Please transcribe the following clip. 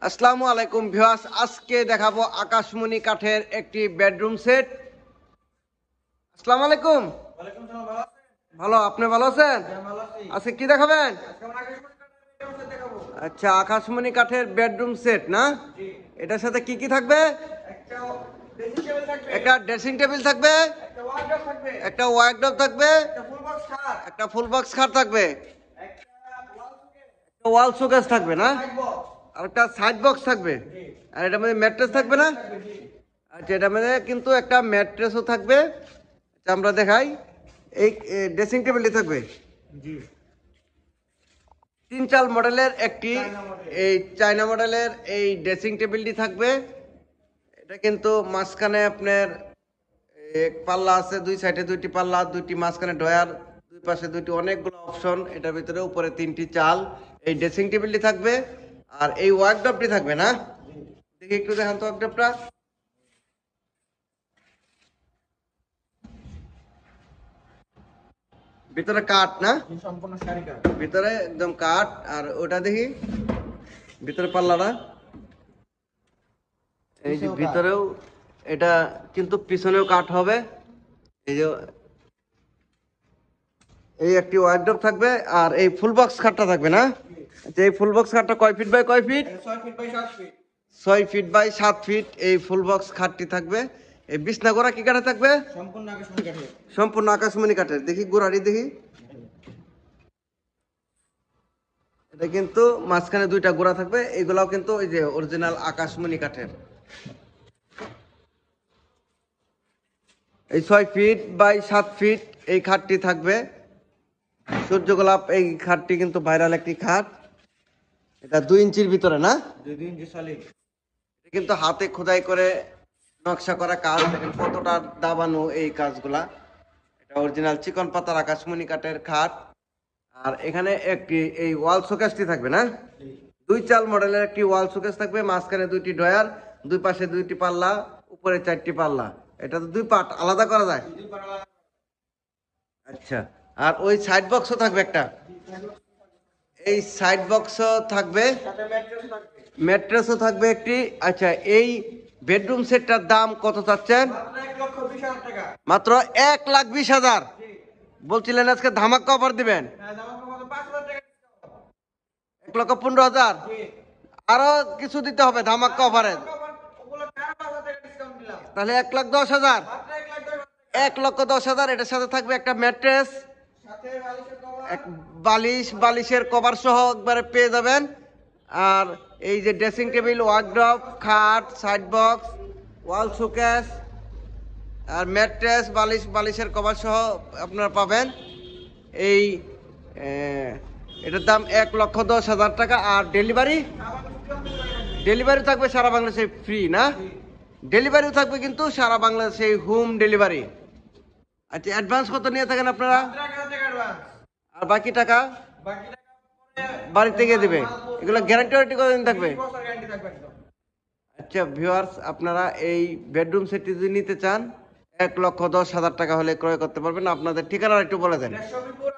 আসসালামু আলাইকুম ভিউয়ার্স, আজকে দেখাবো আকাশমণি কাঠের একটি বেডরুম সেট। আসসালামু আলাইকুম। ভালো, আপনি ভালো আছেন? আজকে কি দেখাবেন? আচ্ছা, আকাশমণি কাঠের বেডরুম সেট না? এটার সাথে কি কি থাকবে? একটা ড্রেসিং টেবিল থাকবে, একটা ওয়ার্ডরোব থাকবে, একটা ফুল বক্স খাট থাকবে, একটা ওয়াল শোকেস থাকবে না, আর একটা সাইড বক্স থাকবে, আর এটার মধ্যে ম্যাট্রেস থাকবে না? আচ্ছা, এটার মধ্যে কিন্তু একটা ম্যাট্রেসও থাকবে। আচ্ছা, আমরা দেখাই। এই ড্রেসিং টেবিলটি থাকবে তিন চাল মডেলের একটি, এই চায়না মডেলের এই ড্রেসিং টেবিলটি থাকবে। এটা কিন্তু মাঝখানে আপনার এক পাল্লা আছে, দুই সাইডে দুইটি পাল্লা, দুইটি মাঝখানে ডয়ার, দুই পাশে দুইটি, অনেকগুলো অপশন। এটার ভিতরে উপরে তিনটি চাল। এই ড্রেসিং টেবিলটি থাকবে, আর এই ওয়ার্কড্রপটি থাকবে না? দেখি একটু দেখান তো ওয়ার্কড্রপটা। ভিতরে কাঠ না? সম্পূর্ণ শাড়ি কাঠ। ভিতরে একদম কাঠ। আর ওটা দেখি ভিতরে পাল্লাটা, এই যে ভিতরেও এটা কিন্তু পিছনেও কাঠ হবে। এই যে এই একটি ওয়ার্ডরোব থাকবে, আর এই ফুল বক্স খাটটা থাকবে না? আচ্ছা, এই ফুল বক্স খাটটা কয় ফিট বাই কয় feet? 6 feet by 7 feet. 6 feet by 7 feet এই ফুল বক্স খাটটি থাকবে। এই বিছনা গোড়া কি কাঠে থাকবে? সম্পূর্ণ আকাশমণি কাঠের। সম্পূর্ণ আকাশমণি কাঠের। দেখি গোড়াটি দেখি। এটা কিন্তু মাঝখানে দুইটা গোড়া থাকবে, এগুলাও কিন্তু ওই যে অরিজিনাল আকাশমণি কাঠের। এই 6 ফিট বাই 7 ফিট এই খাটটি থাকবে। সূর্য গোলাপ এই খাটটি কিন্তু ভাইরাল একটি খাট। এটা 2 ইঞ্চির ভিতরে না? 2 ইঞ্চি সলিড। এটা কিন্তু হাতে খোদাই করে নকশা করা কাজ। দেখেন কতটা দাবানো এই কাজগুলা। এটা অরিজিনাল চিকন পাতার আকাশমণি কাঠের খাট। আর এখানে একটি এই ওয়াল শোকেসটি থাকবে না? 2 চাল মডেলের একটি ওয়াল শোকেস থাকবে, মাঝখানে দুইটি ডয়ার, দুই পাশে দুইটি পাল্লা, উপরে 4টি পাল্লা। এটা তো 2 পার্ট, আলাদা করা যায়। আচ্ছা, আর ওই সাইড বক্সও থাকবে একটা। এই সাইড বক্সও থাকবে, সাথে ম্যাট্রেস থাকবে। ম্যাট্রেসও থাকবে একটি। আচ্ছা, এই বেডরুম সেটটার দাম কত চাচ্ছেন? মাত্র 1,20,000 টাকা। মাত্র 1,20,000। জি। বলছিলেন আজকে ধামাকা অফার দিবেন। হ্যাঁ, দাম কত? 5,000 টাকা ডিসকাউন্ট। 1,15,000। জি। আরো কিছু দিতে হবে ধামাকা অফারে। ওগুলো 5,000 টাকা ডিসকাউন্ট দিলাম। তাহলে 1,10,000। মাত্র 1,10,000 টাকা। 1,10,000। এটার সাথে থাকবে একটা ম্যাট্রেস, সাথে বালিশের কভার। এক বালিশের কভার সহ একবারে পেয়ে যাবেন। আর এই যে ড্রেসিং টেবিল, ওয়ার্ডরোব, খাট, সাইড বক্স, ওয়াল শোকেস, আর ম্যাট্রেস, বালিশের কভার সহ আপনারা পাবেন। এই এটার দাম 1,10,000 টাকা। আর ডেলিভারি থাকবে সারা বাংলাদেশে ফ্রি না? ডেলিভারিও থাকবে কিন্তু সারা বাংলাদেশে হোম ডেলিভারি। আচ্ছা, অ্যাডভান্স কত নিয়ে থাকেন আপনারা? মাত্র 1,000 টাকা অ্যাডভান্স। আর বাকি টাকা বাকি টাকা পরে বাড়িতে গিয়ে দেবে? এগুলো গ্যারান্টি ওয়ারেন্টি কতদিন থাকবে? 20 বছর গ্যারান্টি থাকবে একদম। আচ্ছা ভিউয়ার্স, আপনারা এই বেডরুম সেটটি যদি নিতে চান 1,10,000 টাকা হলে ক্রয় করতে পারবেন। আপনাদের ঠিকানা একটু বলে দেন। 150 মিরপুর